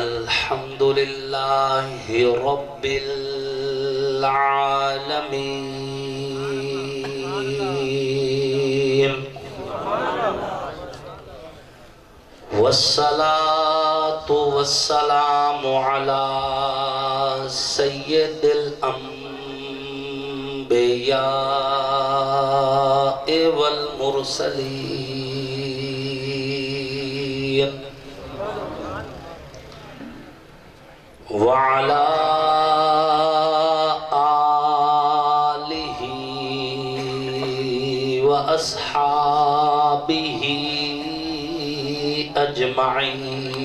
الحمد لله رب العالمين والصلاة والسلام على سيد الأنبياء والمرسلين وعلى آله وأصحابه أجمعين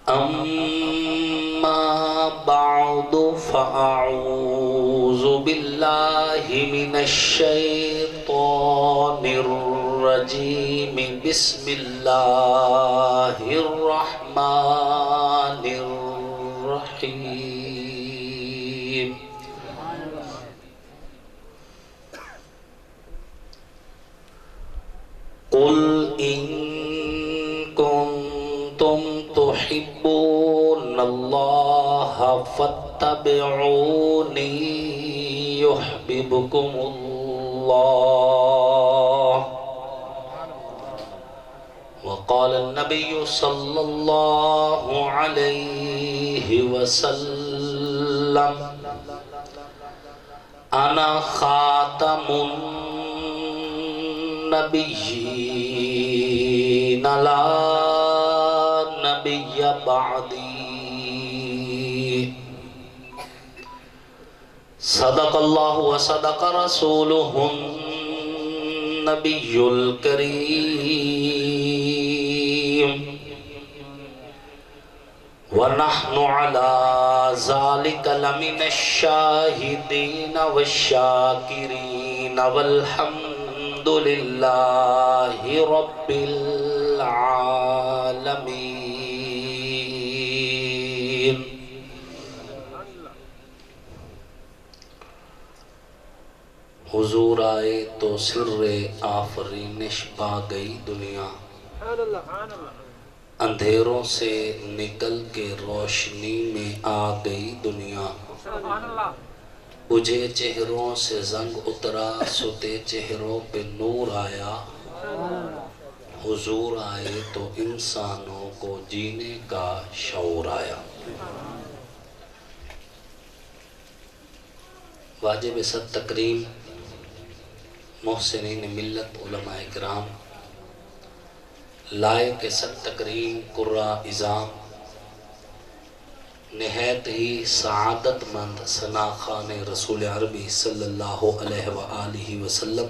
أما بعد فأعوذ بالله من الشيطان الرجيم بسم الله الرحمن الرحيم قل إن كنتم تحبون الله فاتبعوني يحببكم الله وقال النبي صلى الله عليه وسلم أنا خاتم النبيين لا نبي بعدي صدق الله وصدق رسوله النبي الكريم ونحن على ذلك لمن الشاهدين والشاكرين والحمد لله رب العالمين حضور آئے تو سر آفرینش پا گئی دنیا اندھیروں سے نکل کے روشنی میں آ گئی دنیا بجھے چہروں سے زنگ اترا ستے چہروں پہ نور آیا حضور آئے تو انسانوں کو جینے کا شعور آیا واجب صد تکریم محسنین ملت علماء کرام لائق صد تکریم قرہ عظام نہایت ہی سعادت مند ثنا خان رسول عربی صلی اللہ علیہ وآلہ وسلم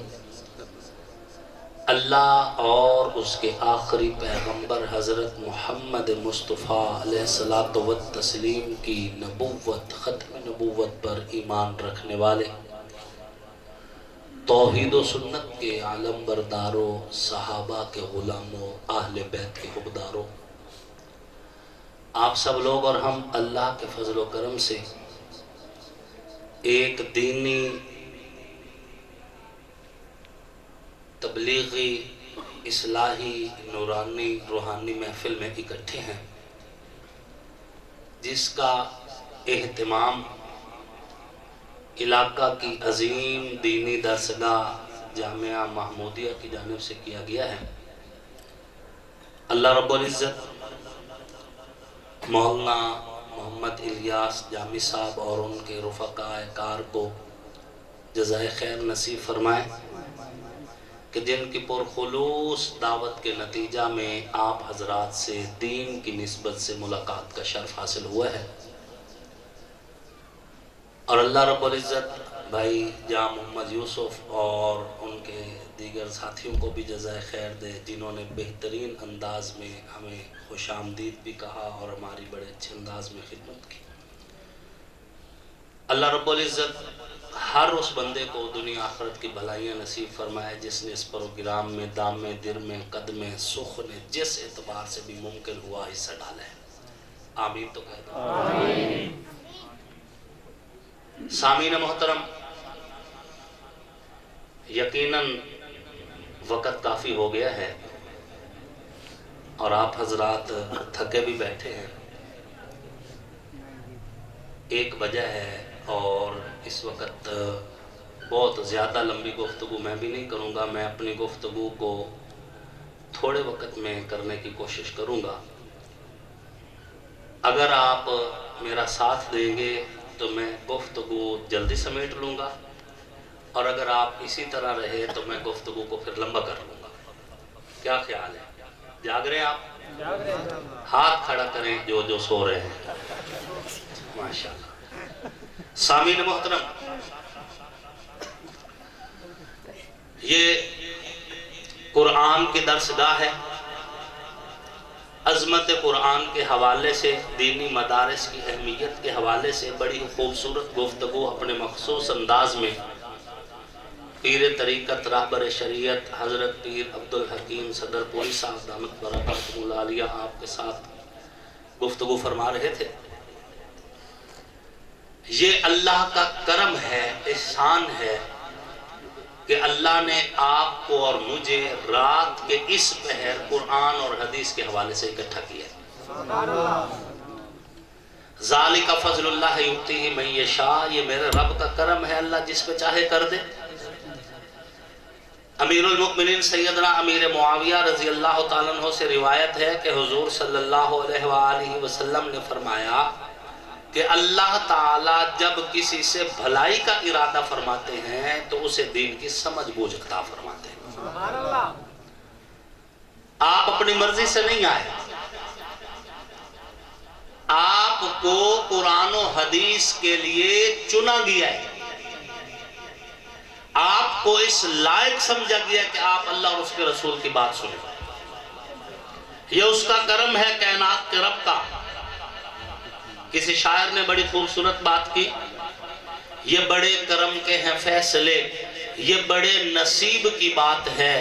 اللہ اور اس کے آخری پیغمبر حضرت محمد مصطفیٰ علیہ السلام کی نبوت ختم نبوت پر ایمان رکھنے والے توحید و سنت کے عالم برداروں صحابہ کے غلاموں اہل بیت کے حقداروں آپ سب لوگ اور ہم اللہ کے فضل و کرم سے ایک دینی تبلیغی اصلاحی نورانی روحانی محفل میں اکٹھے ہیں جس کا اہتمام علاقہ کی عظیم دینی درسگاہ جامعہ محمودیہ کی جانب سے کیا گیا ہے اللہ رب العزت مولانا محمد الیاس جامی صاحب اور ان کے رفقائے کار کو جزائے خیر نصیب فرمائے کہ جن کی پرخلوص دعوت کے نتیجہ میں آپ حضرات سے دین کی نسبت سے ملاقات کا شرف حاصل ہوا ہے اور اللہ رب العزت بھائی جاں محمد یوسف اور ان کے دیگر ساتھیوں کو بھی جزائے خیر دے جنہوں نے بہترین انداز میں ہمیں خوش آمدید بھی کہا اور ہماری بڑے اچھے انداز میں خدمت کی اللہ رب العزت ہر اس بندے کو دنیا آخرت کی بھلائیاں نصیب فرمائے جس نے اس پروگرام میں دام میں در میں قد میں سخ نے جس اعتبار سے بھی ممکن ہوا حصہ ڈالا ہے آمین تو کہہ دو آمین سامعین محترم یقیناً وقت کافی ہو گیا ہے اور آپ حضرات تھکے بھی بیٹھے ہیں. ایک وجہ ہے اور اس وقت بہت زیادہ لمبی گفتگو میں بھی نہیں کروں گا. میں اپنی گفتگو کو تھوڑے وقت میں کرنے کی کوشش کروں گا. اگر آپ میرا ساتھ دیں گے تو میں گفتگو جلدی سمیٹ لوں گا، اور اگر آپ اسی طرح رہے تو میں گفتگو کو پھر لمبا کر لوں گا. کیا خیال ہے؟ جاگ رہے ہیں آپ؟ ہاتھ کھڑا کریں جو سو رہے ہیں. ماشاءاللہ. سامعین محترم، یہ قرآن کی درسگاہ ہے. عظمت قرآن کے حوالے سے، دینی مدارس کی اہمیت کے حوالے سے بڑی خوبصورت گفتگو اپنے مخصوص انداز میں پیر طریقت راہبر شریعت حضرت پیر عبدالحکیم صدر پوری صاحب دامت برکاتہ العالیہ آپ کے ساتھ گفتگو فرما رہے تھے. یہ اللہ کا کرم ہے، احسان ہے کہ اللہ نے آپ کو اور مجھے رات کے اس پہر قرآن اور حدیث کے حوالے سے اکٹھا کیا. ذالک فضل اللہ یؤتیہ من یشاء، یہ میرے رب کا کرم ہے، اللہ جس پہ چاہے کر دے. امیر المؤمنین سیدنا امیر معاویہ رضی اللہ تعالیٰ عنہ سے روایت ہے کہ حضور صلی اللہ علیہ وآلہ وسلم نے فرمایا کہ اللہ تعالیٰ جب کسی سے بھلائی کا ارادہ فرماتے ہیں تو اسے دین کی سمجھ بوجھ عطا فرماتے ہیں. آپ اپنی مرضی سے نہیں آئے، آپ کو قرآن و حدیث کے لیے چنا گیا ہے. آپ کو اس لائق سمجھا گیا کہ آپ اللہ اور اس کے رسول کی بات سنیں. یہ اس کا کرم ہے کائنات کے رب کا. کسی شاعر نے بڑی خوبصورت بات کی، یہ بڑے کرم کے ہیں فیصلے، یہ بڑے نصیب کی بات ہے،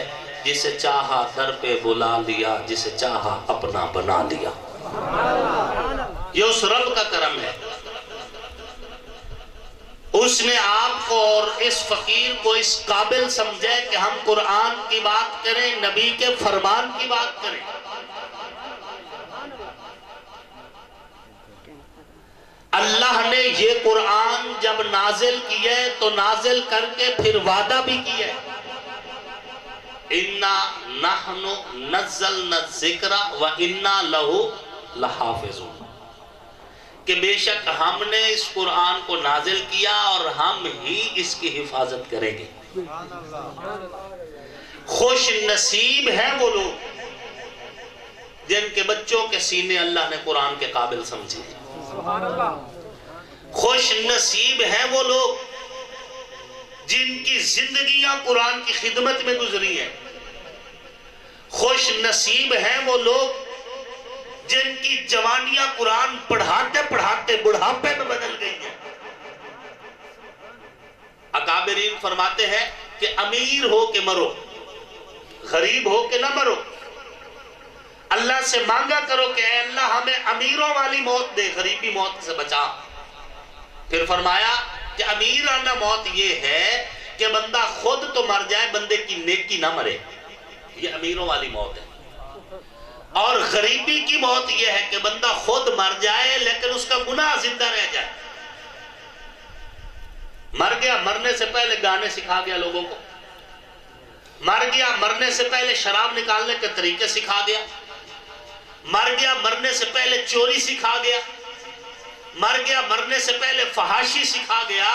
جسے چاہا در پہ بلا لیا، جسے چاہا اپنا بنا لیا. یہ اس رب کا کرم ہے. اس نے آپ کو اور اس فقیر کو اس قابل سمجھے کہ ہم قرآن کی بات کریں، نبی کے فرمان کی بات کریں. اللہ نے یہ قرآن جب نازل کیے تو نازل کر کے پھر وعدہ بھی کیا اِنَّا نَحْنُ نَزَّلْنَا الذِّكْرَ وَإِنَّا لَهُ لَحَافِظُونَ، کہ بے شک ہم نے اس قرآن کو نازل کیا اور ہم ہی اس کی حفاظت کریں گے. خوش نصیب ہیں وہ لوگ جن کے بچوں کے سینے اللہ نے قرآن کے قابل سمجھے. خوش نصیب ہیں وہ لوگ جن کی زندگیاں قرآن کی خدمت میں گزری ہیں. خوش نصیب ہیں وہ لوگ جن کی جوانیاں قرآن پڑھاتے پڑھاتے بڑھاپے میں بدل گئی ہیں. اکابرین فرماتے ہیں کہ امیر ہو کے مرو، غریب ہو کے نہ مرو. اللہ سے مانگا کرو کہ اے اللہ ہمیں امیروں والی موت دے، غریبی موت سے بچا. پھر فرمایا کہ امیرانہ موت یہ ہے کہ بندہ خود تو مر جائے، بندے کی نیکی نہ مرے. یہ امیروں والی موت ہے. اور غریبی کی موت یہ ہے کہ بندہ خود مر جائے لیکن اس کا گناہ زندہ رہ جائے. مر گیا، مرنے سے پہلے گانے سکھا گیا لوگوں کو. مر گیا، مرنے سے پہلے شراب نکالنے کے طریقے سکھا گیا. مر گیا، مرنے سے پہلے چوری سکھا گیا. مر گیا، مرنے سے پہلے فحاشی سکھا گیا.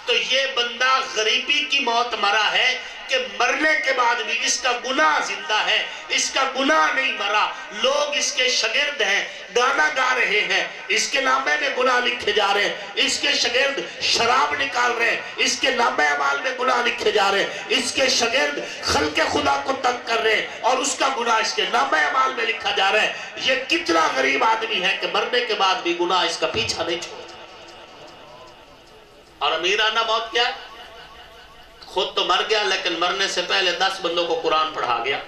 تو یہ بندہ غریبی کی موت مرا ہے کہ مرنے کے بعد بھی اس کا گناہ زندہ ہے، اس کا گناہ نہیں مرا. لوگ اس کے شاگرد ہیں، گانا گا رہے ہیں، اس کے نامے میں گناہ لکھے جا رہے ہیں. اس کے شاگرد شراب نکال رہے ہیں، اس کے نامے اعمال میں گناہ لکھے جا رہے ہیں. اس کے شاگرد خلق خدا کو تنگ کر رہے ہیں اور اس کا گناہ اس کے نامے اعمال میں لکھا جا رہا ہے. یہ کتنا غریب آدمی ہے کہ مرنے کے بعد بھی گناہ اس کا پیچھا نہیں چھوڑتا. اور امیرانہ موت کیا ہے؟ خود تو مر گیا لیکن مرنے سے پہلے 10 بندوں کو قرآن پڑھا گیا.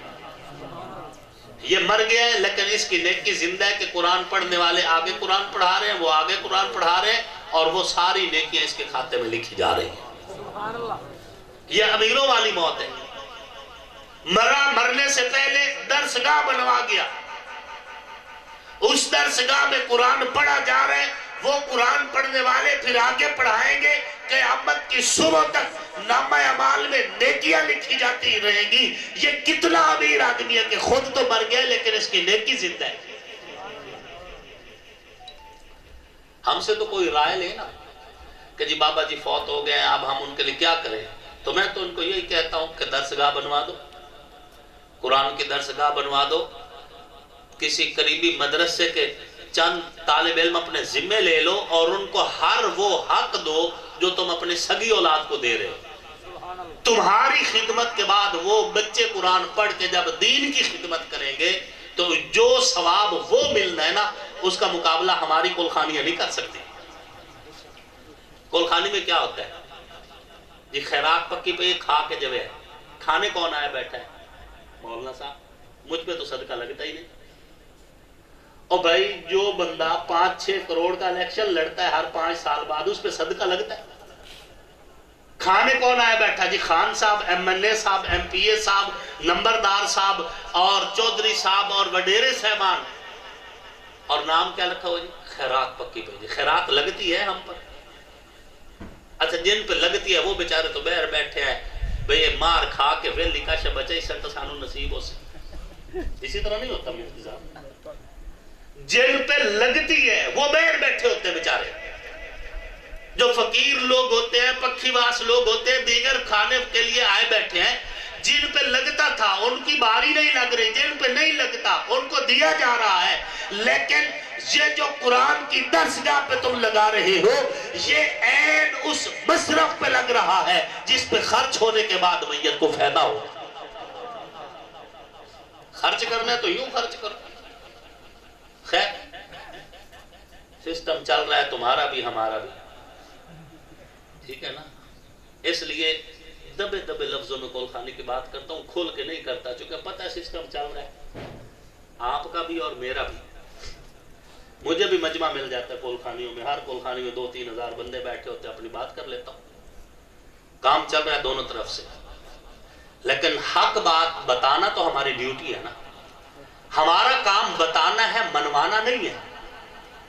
یہ مر گیا ہے لیکن اس کی نیکی زندہ ہے کہ قرآن پڑھنے والے آگے قرآن پڑھا رہے ہیں، وہ آگے قرآن پڑھا رہے ہیں اور وہ ساری نیکیاں اس کے کھاتے میں لکھی جا رہی ہیں. یہ امیروں والی موت ہے. مرا، مرنے سے پہلے درسگاہ بنوا گیا. اس درسگاہ میں قرآن پڑھا جا رہا ہے، وہ قرآن پڑھنے والے پھر آگے پڑھائیں گے، قیامت کی صبح تک نامہ اعمال میں نیکیاں لکھی جاتی رہیں گی۔ یہ کتنا امیر آدمی ہے کہ خود تو مر گئے لیکن اس کی نیکی زندہ ہے۔ ہم سے تو کوئی رائے لے نا کہ جی بابا جی فوت ہو گئے ہیں، اب ہم ان کے لیے کیا کریں؟ تو میں تو ان کو یہی کہتا ہوں کہ درسگاہ بنوا دو، قرآن کی درسگاہ بنوا دو، کسی قریبی مدرسے کے چند طالب علم اپنے ذمے لے لو اور ان کو ہر وہ حق دو جو تم اپنی سگی اولاد کو دے رہے ہو۔ تمہاری خدمت کے بعد وہ بچے قرآن پڑھ کے جب دین کی خدمت کریں گے تو جو ثواب وہ ملنا ہے نا، اس کا مقابلہ ہماری کلخانیاں نہیں کر سکتی۔ کلخانی میں کیا ہوتا ہے؟ یہ خیرات پکی پہ یہ کھا کے جو ہے، کھانے کون آیا بیٹھا ہے؟ مولانا صاحب، مجھ پہ تو صدقہ لگتا ہی نہیں۔ اور بھائی جو بندہ 5-6 کروڑ کا الیکشن لڑتا ہے ہر 5 سال بعد، اس پہ صدقہ لگتا ہے؟ کھانے کون آیا بیٹھا؟ جی خان صاحب، ایم ایل اے صاحب، ایم پی اے صاحب، نمبردار صاحب اور چودھری صاحب اور وڈیرے صاحبان، اور نام کیا لکھا ہوا جی؟ خیرات پکی پہ۔ جی خیرات لگتی ہے ہم پر؟ اچھا جن پہ لگتی ہے وہ بیچارے تو بہر بیٹھے ہیں، بھئی مار کھا کے ویلی کا شبچہ اس سنت سانو نصیب ہو سے۔ اسی طرح نہیں ہوتا مفتی صاحب؟ جن پہ لگتی ہے وہ بہر بیٹھے ہوتے ہیں بیچارے۔ جو فقیر لوگ ہوتے ہیں، پکھی واس لوگ ہوتے ہیں، دیگر کھانے کے لیے آئے بیٹھے ہیں۔ جن پہ لگتا تھا ان کی باری نہیں لگ رہی، جن پہ نہیں لگتا ان کو دیا جا رہا ہے۔ لیکن یہ جو قرآن کی درسگاہ پہ تم لگا رہے ہو، یہ عین اس مصرف پہ لگ رہا ہے جس پہ خرچ ہونے کے بعد میت کو فائدہ ہو۔ خرچ کرنا ہے تو یوں خرچ کرو۔ خیر سسٹم چل رہا ہے تمہارا بھی ہمارا بھی، ٹھیک ہے نا؟ اس لیے دبے دبے لفظوں میں کولخانی کی بات کرتا ہوں، کھول کے نہیں کرتا، چونکہ پتہ ہے سسٹم چل رہا ہے آپ کا بھی اور میرا بھی۔ مجھے بھی مجمع مل جاتا ہے کولخانیوں میں، ہر کولخانی میں 2-3 ہزار بندے بیٹھے ہوتے ہیں، اپنی بات کر لیتا ہوں۔ کام چل رہا ہے دونوں طرف سے، لیکن حق بات بتانا تو ہماری ڈیوٹی ہے نا۔ ہمارا کام بتانا ہے، منوانا نہیں ہے۔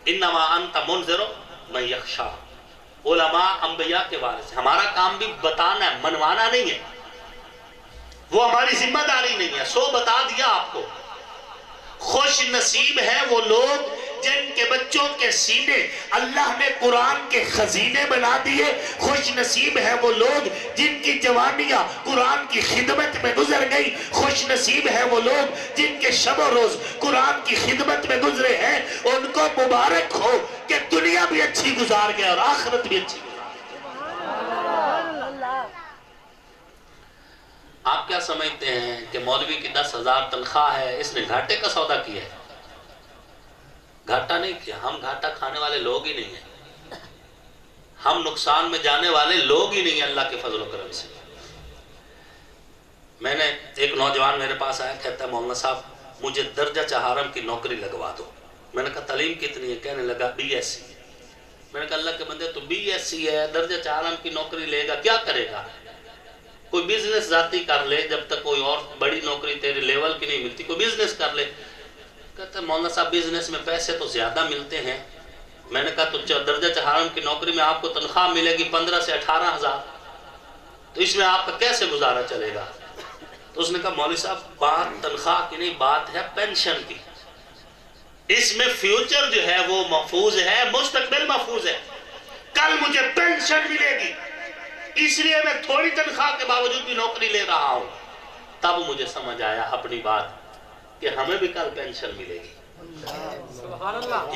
انما انت منذر من یخشی، علماء انبیاء کے وارث ہیں، ہمارا کام بھی بتانا ہے، منوانا نہیں ہے۔ وہ ہماری ذمہ داری نہیں ہے، سو بتا دیا آپ کو۔ خوش نصیب ہیں وہ لوگ جن کے بچوں کے سینے اللہ نے قرآن کے خزینے بنا دیے۔ خوش نصیب ہیں وہ لوگ جن کی جوانیاں قرآن کی خدمت میں گزر گئی۔ خوش نصیب ہیں وہ لوگ جن کے شب و روز قرآن کی خدمت میں گزرے ہیں۔ ان کو مبارک ہو کہ دنیا بھی اچھی گزار گئے اور آخرت بھی اچھی گزار گئے۔ آپ کیا سمجھتے ہیں کہ مولوی کی 10,000 تنخواہ ہے، اس نے گھاٹے کا سودا کیا ہے؟ گھاٹا نہیں کیا، ہم گھاٹا کھانے والے لوگ ہی نہیں ہیں، ہم نقصان میں جانے والے لوگ ہی نہیں ہیں اللہ کے فضل و کرم سے۔ میں نے ایک نوجوان میرے پاس آیا، کہتا ہے مولانا صاحب مجھے درجہ چہارم کی نوکری لگوا دو۔ میں نے کہا تعلیم کتنی ہے؟ کہنے لگا BSc۔ میں نے کہا اللہ کے بندے تو BSc ہے، درجہ چہارم کی نوکری لے گا، کیا کرے گا؟ کوئی بزنس ذاتی کر لے، جب تک کوئی اور بڑی نوکری تیرے لیول کی نہیں ملتی، کوئی بزنس کر لے۔ کہتا ہے مولانا صاحب بزنس میں پیسے تو زیادہ ملتے ہیں۔ میں نے کہا تو درجہ چہارم کی نوکری میں آپ کو تنخواہ ملے گی 15 سے 18 ہزار، تو اس میں آپ کا کیسے گزارا چلے گا؟ تو اس نے کہا مولوی صاحب بات تنخواہ کی نہیں، بات ہے پینشن کی۔ اس میں فیوچر جو ہے وہ محفوظ ہے، مستقبل محفوظ ہے، کل مجھے پینشن ملے گی، اس لیے میں تھوڑی تنخواہ کے باوجود بھی نوکری لے رہا ہوں۔ تب مجھے سمجھ آیا اپنی بات کہ ہمیں بھی کل پینشن ملے گی۔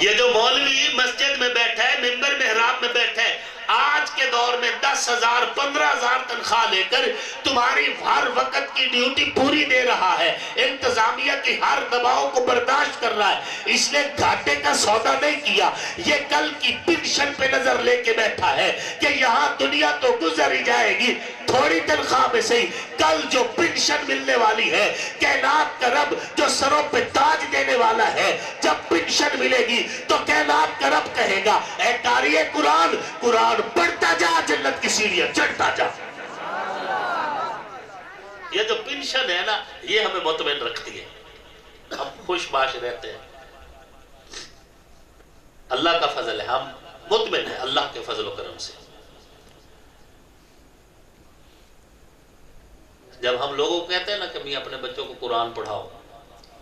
یہ جو مولوی مسجد میں بیٹھا ہے، ممبر محراب میں بیٹھا ہے، آج کے دور میں 10,000 15,000 تنخواہ لے کر تمہاری ہر وقت کی ڈیوٹی پوری دے رہا ہے، انتظامیہ کی ہر دباؤ کو برداشت کر رہا ہے، اس نے گھاٹے کا سودا نہیں کیا۔ یہ کل کی پنشن پہ نظر لے کے بیٹھا ہے کہ یہاں دنیا تو گزر ہی جائے گی، تھوڑی تنخواہ میں سے کل جو پنشن ملنے والی ہے، کائنات کا رب جو سروں پہ تاج دینے والا ہے، جب پنشن ملے گی تو کائنات کا رب کہے گا اے قاری قرآن، قرآن پڑھتا جا، جنت کی سیڑھیاں چڑھتا جا۔ یہ جو پنشن ہے نا، یہ ہمیں مطمئن رکھتی ہے، ہم خوش باش رہتے ہیں۔ اللہ کا فضل ہے، ہم مطمئن ہیں اللہ کے فضل و کرم سے۔ جب ہم لوگوں کو کہتے ہیں نا کہ میاں اپنے بچوں کو قرآن پڑھاؤ،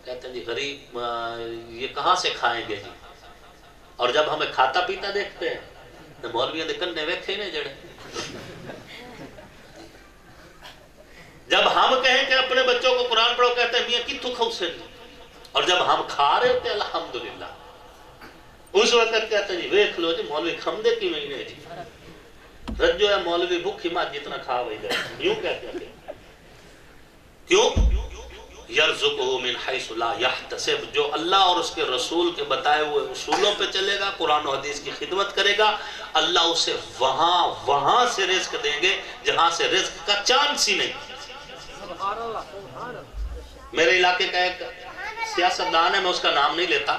کہتے ہیں جی غریب یہ کہاں سے کھائیں گے جی، اور جب ہمیں کھاتا پیتا دیکھتے ہیں تو مولویوں دے کنے ویکھے نے جڑے۔ جب ہم کہیں کہ اپنے بچوں کو قرآن پڑھو، کہتے ہیں میاں کتھو کھاؤ سے، اور جب ہم کھا رہے ہوتے ہیں الحمدللہ، اس وقت کہتے ہیں جی ویکھ لو جی مولوی کھمدے کی مہینے جی، رجو ہے مولوی بھوکھی مات جتنا کھا وہی گئے، یوں کہتے ہیں۔ کیوں؟ یرزقہ من حیث لا یحتسب، جو اللہ اور اس کے رسول کے بتائے ہوئے اصولوں پہ چلے گا، قرآن و حدیث کی خدمت کرے گا، اللہ اسے وہاں سے رزق دیں گے جہاں سے رزق کا چانس ہی نہیں۔ میرے علاقے کا ایک سیاستدان ہے، میں اس کا نام نہیں لیتا،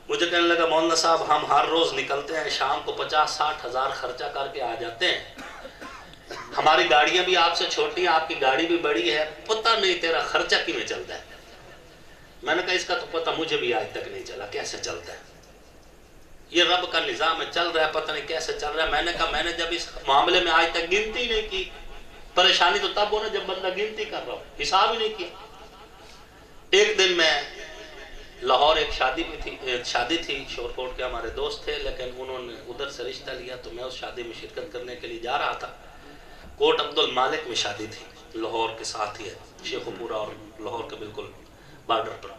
مجھے کہنے لگا مولانا صاحب ہم ہر روز نکلتے ہیں، شام کو 50-60 ہزار خرچہ کر کے آ جاتے ہیں، ہماری گاڑیاں بھی آپ سے چھوٹی ہیں، آپ کی گاڑی بھی بڑی ہے، پتہ نہیں تیرا خرچہ کی میں چلتا ہے۔ میں نے کہا اس کا تو پتہ مجھے بھی آج تک نہیں چلا کیسے چلتا ہے، یہ رب کا نظام ہے، چل رہا ہے، پتہ نہیں کیسے چل رہا ہے۔ میں نے کہا میں نے جب اس معاملے میں آج تک گنتی نہیں کی، پریشانی تو تب ہونا جب بندہ گنتی کر رہا ہو، حساب ہی نہیں کیا۔ ایک دن میں لاہور ایک شادی تھی، شور کوٹ کے ہمارے دوست تھے، لیکن انہوں نے ادھر سے رشتہ لیا تو میں اس شادی میں شرکت کرنے کے لیے جا رہا تھا۔ کوٹ عبد المالک میں شادی تھی، لاہور کے ساتھ ہی ہے، شیخ پورہ اور لاہور کے بالکل بارڈر پر۔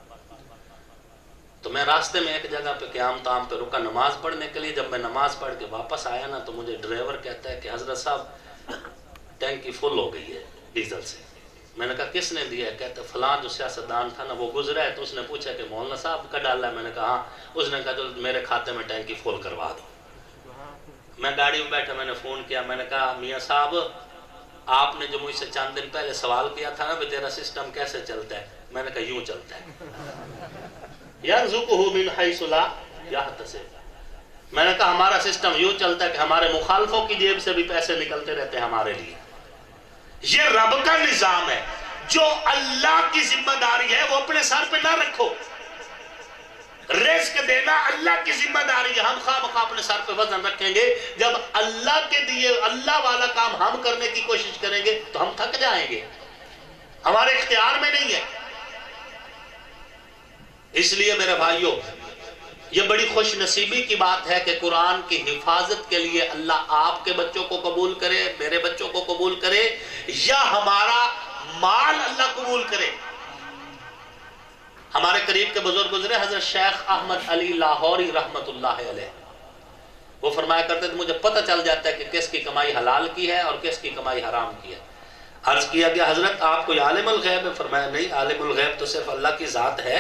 تو میں راستے میں ایک جگہ پہ قیام تام پہ رکا نماز پڑھنے کے لیے۔ جب میں نماز پڑھ کے واپس آیا نا تو مجھے ڈرائیور کہتا ہے کہ حضرت صاحب ٹینکی فل ہو گئی ہے ڈیزل سے۔ میں نے کہا کس نے دیا ہے؟ کہتا ہے فلاں جو سیاستدان تھا نا وہ گزرا ہے تو اس نے پوچھا کہ مولانا صاحب کا ڈالا ہے؟ میں نے کہا ہاں۔ اس نے کہا جو میرے کھاتے میں ٹینکی فل کروا دو۔ میں گاڑی میں بیٹھا، میں نے فون کیا، میں نے کہا میاں صاحب آپ نے جو مجھ سے چند دن پہلے سوال کیا تھا نا کہ تیرا سسٹم کیسے چلتا ہے، میں نے کہا یوں چلتا ہے، یرزقہ من حیث لا یحتسب۔ میں نے کہا ہمارا سسٹم یوں چلتا ہے کہ ہمارے مخالفوں کی جیب سے بھی پیسے نکلتے رہتے ہیں ہمارے لیے۔ یہ رب کا نظام ہے، جو اللہ کی ذمہ داری ہے وہ اپنے سر پہ نہ رکھو۔ رزق دینا اللہ کی ذمہ داری ہے، ہم خواہ مخواہ اپنے سر پہ وزن رکھیں گے، جب اللہ کے دیے اللہ والا کام ہم کرنے کی کوشش کریں گے تو ہم تھک جائیں گے، ہمارے اختیار میں نہیں ہے۔ اس لیے میرے بھائیوں یہ بڑی خوش نصیبی کی بات ہے کہ قرآن کی حفاظت کے لیے اللہ آپ کے بچوں کو قبول کرے، میرے بچوں کو قبول کرے، یا ہمارا مال اللہ قبول کرے۔ ہمارے قریب کے بزرگ گزرے حضرت شیخ احمد علی لاہوری رحمت اللہ علیہ، وہ فرمایا کرتے تھے مجھے پتہ چل جاتا ہے کہ کس کی کمائی حلال کی ہے اور کس کی کمائی حرام کی ہے۔ عرض کیا گیا حضرت آپ کوئی عالم الغیب ہے؟ فرمایا نہیں، عالم الغیب تو صرف اللہ کی ذات ہے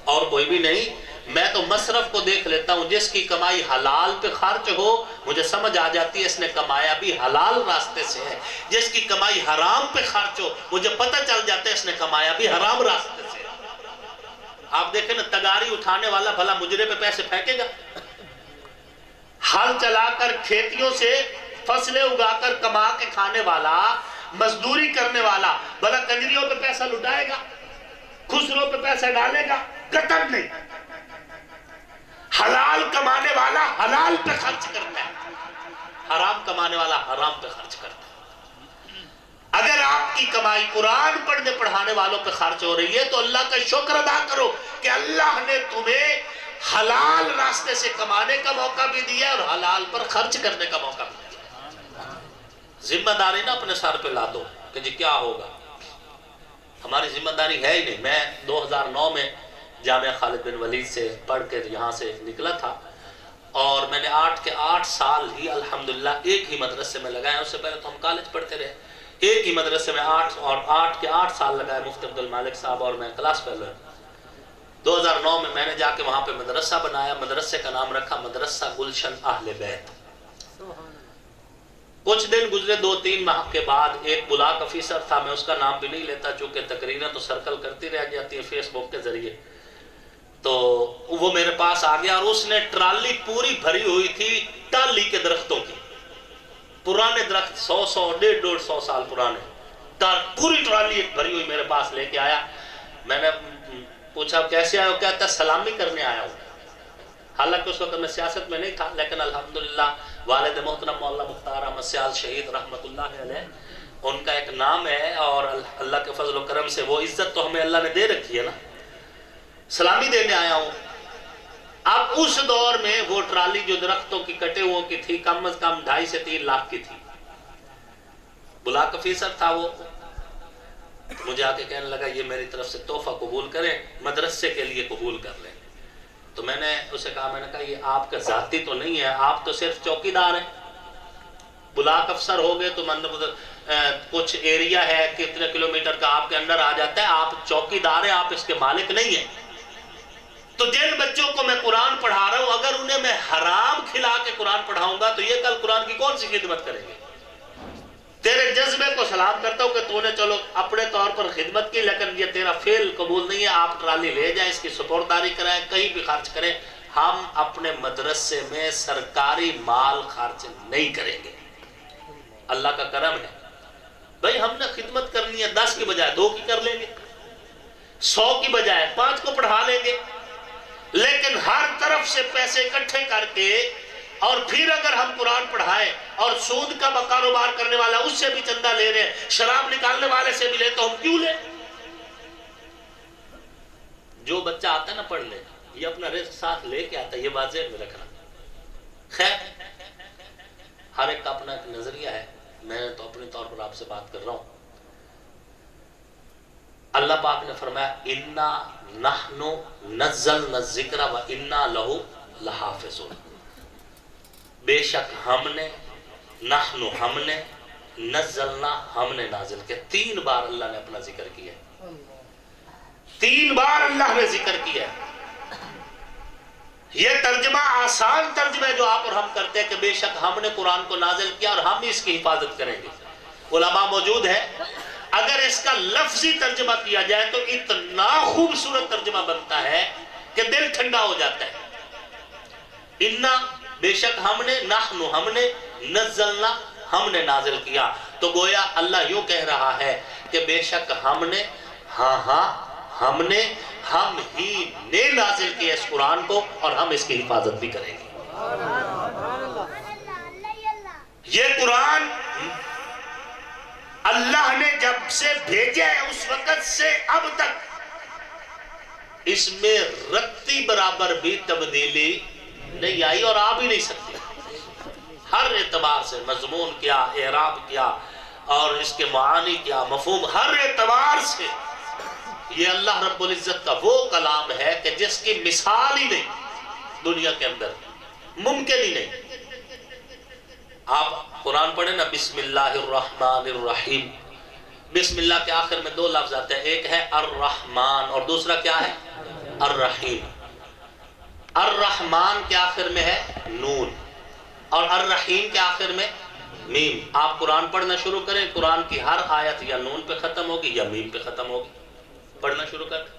اور کوئی بھی نہیں، میں تو مصرف کو دیکھ لیتا ہوں، جس کی کمائی حلال پہ خرچ ہو مجھے سمجھ آ جاتی ہے اس نے کمایا بھی حلال راستے سے ہے، جس کی کمائی حرام پہ خرچ ہو مجھے پتہ چل جاتا ہے اس نے کمایا بھی حرام راستے سے۔ آپ دیکھیں نا تگاری اٹھانے والا بھلا مجرے پہ پیسے پھینکے گا؟ ہل چلا کر کھیتیوں سے فصلیں اگا کر کما کے کھانے والا، مزدوری کرنے والا بھلا کنجریوں پہ پیسہ لٹائے گا؟ خسروں پہ پیسہ ڈالے گا؟ قطعاً نہیں۔ حلال کمانے والا حلال پہ خرچ کرتا ہے، حرام کمانے والا حرام پہ خرچ کرتا ہے۔ اگر آپ کی کمائی قرآن پڑھنے پڑھانے والوں پہ خرچ ہو رہی ہے تو اللہ کا شکر ادا کرو کہ اللہ نے تمہیں حلال راستے سے کمانے کا موقع بھی دیا اور حلال پر خرچ کرنے کا موقع بھی دیا۔ ذمہ داری نہ اپنے سر پہ لا دو کہ جی کیا ہوگا، ہماری ذمہ داری ہے ہی نہیں۔ میں 2009 میں جامعہ خالد بن ولید سے پڑھ کے یہاں سے نکلا تھا اور میں نے 8 کے 8 سال ہی الحمدللہ ایک ہی مدرسے میں لگائے۔ اس سے پہلے تو ہم کالج پڑھتے رہے، ایک ہی مدرسے میں 8 کے 8 سال لگائے۔ مفتی عبد المالک صاحب اور میں کلاس فیلو ہیں۔ 2009 میں نے جا کے وہاں پہ مدرسہ بنایا، مدرسے کا نام رکھا مدرسہ گلشن اہل بیت۔ کچھ دن گزرے، 2-3 ماہ کے بعد ایک بلاک افیسر تھا، میں اس کا نام بھی نہیں لیتا چونکہ تقریریں تو سرکل کرتی رہ جاتی ہے فیس بک کے ذریعے، تو وہ میرے پاس آ گیا اور اس نے ٹرالی پوری بھری ہوئی تھی ٹالی کے درختوں کی، پرانے درخت 100 150 سال پرانے، پوری ٹرالی ایک بھری ہوئی میرے پاس لے کے آیا۔ میں نے پوچھا کیسے آئے ہو؟ کہتا سلامی کرنے آیا ہوں۔ حالانکہ اس وقت میں سیاست میں نہیں تھا، لیکن الحمدللہ والد محترم مولانا مختار احمد سیال شہید رحمت اللہ علیہ، ان کا ایک نام ہے، اور اللہ کے فضل و کرم سے وہ عزت تو ہمیں اللہ نے دے رکھی ہے نا، سلامی دینے آیا ہوں۔ اب اس دور میں وہ ٹرالی جو درختوں کی کٹے ہوئے کی تھی، کم از کم 2.5 سے 3 لاکھ کی تھی۔ بلاک آفیسر تھا وہ، مجھے آ کے کہنے لگا یہ میری طرف سے تحفہ قبول کریں، مدرسے کے لیے قبول کر لیں۔ تو میں نے اسے کہا، میں نے کہا یہ آپ کا ذاتی تو نہیں ہے، آپ تو صرف چوکیدار ہیں، بلاک افسر ہو گئے تو کچھ ایریا ہے کتنے کلومیٹر کا آپ کے اندر آ جاتا ہے، آپ چوکیدار ہیں، آپ اس کے مالک نہیں ہیں۔ تو جن بچوں کو میں قرآن پڑھا رہا ہوں، اگر انہیں میں حرام کھلا کے قرآن پڑھاؤں گا تو یہ کل قرآن کی کون سی خدمت کریں گے؟ تیرے جذبے کو سلام کرتا ہوں کہ تو نے چلو اپنے طور پر خدمت کی، لیکن یہ تیرا فعل قبول نہیں ہے، آپ ٹرالی لے جائیں، اس کی سپرداری کرائیں، کہیں بھی خرچ کریں، ہم اپنے مدرسے میں سرکاری مال خرچ نہیں کریں گے۔ اللہ کا کرم ہے بھئی، ہم نے خدمت کرنی ہے، 10 کی بجائے 2 کی کر لیں گے، 100 کی بجائے 5 کو پڑھا لیں گے، لیکن ہر طرف سے پیسے اکٹھے کر کے اور پھر اگر ہم قرآن پڑھائیں اور سود کا کاروبار کرنے والا اس سے بھی چندہ لے رہے ہیں، شراب نکالنے والے سے بھی لے، تو ہم کیوں لیں؟ جو بچہ آتا ہے نا پڑھ لے، یہ اپنا رزق ساتھ لے کے آتا ہے، یہ بات ذہن میں رکھنا۔ خیر، ہر ایک کا اپنا ایک نظریہ ہے، میں تو اپنے طور پر آپ سے بات کر رہا ہوں۔ اللہ پاک نے فرمایا اِنَّا نَحْنُ نَزَّلْنَا الذِّكْرَ وَإِنَّا لَهُ لَحَافِظُونَ، بے شک ہم نے، نحن ہم نے، نزلنا ہم نے نازل کیا۔ 3 بار اللہ نے اپنا ذکر کیا، 3 بار اللہ نے ذکر کیا۔ یہ ترجمہ آسان ترجمہ ہے جو آپ اور ہم کرتے ہیں کہ بے شک ہم نے قرآن کو نازل کیا اور ہم اس کی حفاظت کریں گے۔ علماء موجود ہے، اگر اس کا لفظی ترجمہ کیا جائے تو اتنا خوبصورت ترجمہ بنتا ہے کہ دل ٹھنڈا ہو جاتا ہے۔ اِنَّا بے شک ہم نے، نحن ہم نے، نزلنا ہم نے نازل کیا، تو گویا اللہ یوں کہہ رہا ہے کہ بے شک ہم نے، ہاں ہم نے، ہم ہی نے نازل کیا اس قرآن کو، اور ہم اس کی حفاظت بھی کریں گے۔ یہ قرآن اللہ نے جب سے بھیجا ہے اس وقت سے اب تک اس میں رتی برابر بھی تبدیلی نہیں آئی اور آ بھی نہیں سکتی۔ ہر اعتبار سے مضمون کیا، اعراب کیا، اور اس کے معانی کیا، مفہوم، ہر اعتبار سے یہ اللہ رب العزت کا وہ کلام ہے کہ جس کی مثال ہی نہیں دنیا کے اندر، ممکن ہی نہیں۔ آپ قرآن پڑھیں نا، بسم اللہ الرحمن الرحیم، بسم اللہ کے آخر میں 2 لفظ آتے ہیں، ایک ہے الرحمن اور دوسرا کیا ہے؟ الرحیم۔ الرحمن کے آخر میں ہے نون اور الرحیم کے آخر میں میم۔ آپ قرآن پڑھنا شروع کریں، قرآن کی ہر آیت یا نون پہ ختم ہوگی یا میم پہ ختم ہوگی۔ پڑھنا شروع کریں،